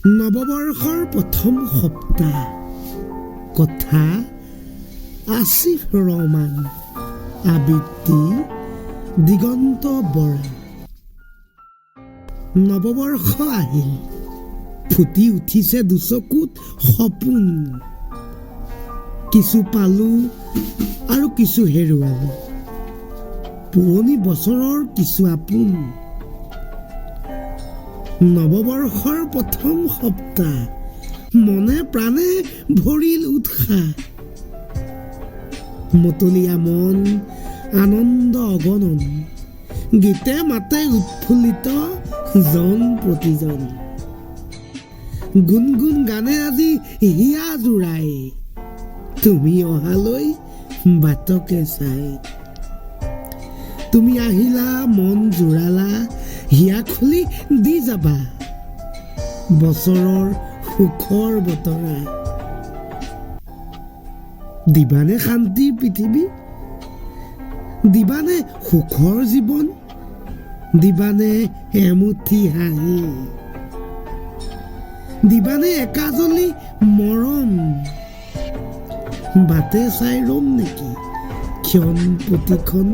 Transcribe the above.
নৱবৰ্ষৰ প্ৰথম সপ্তাহ কথা আসিফ ৰহমান আবৃত্তি দিগন্ত বৰা নৱবৰ্ষ আহিল ফুটি উঠিছে দুচকুত সপোন কিছু পালো আৰু কিছু হেৰুৱালো পুৰণি বছৰৰ কিছু আপোন নৱবৰ্ষৰ প্ৰথম সপ্তাহ মনে প্ৰাণে ভৰিল উৎসাহ মতলীয়া মন আনন্দ অগণন গীতে মাতে উৎফুল্লিত জন প্ৰতিজন গুণগুণ গানে আজি হিয়া জোৰাই তুমি অহালৈ বাটকে চাই তুমি আহিলা মন জোৰালা হিয়া খুলি দি যাবা বছৰৰ সুখৰ বতৰা দিবানে শান্তিৰ পৃথিৱী দিবানে সুখৰ জীৱন দিবানে এমুঠি হাঁহি দিবানে একাজলি মৰম বাটে চাই ৰম নেকি ক্ষণ প্ৰতিক্ষণ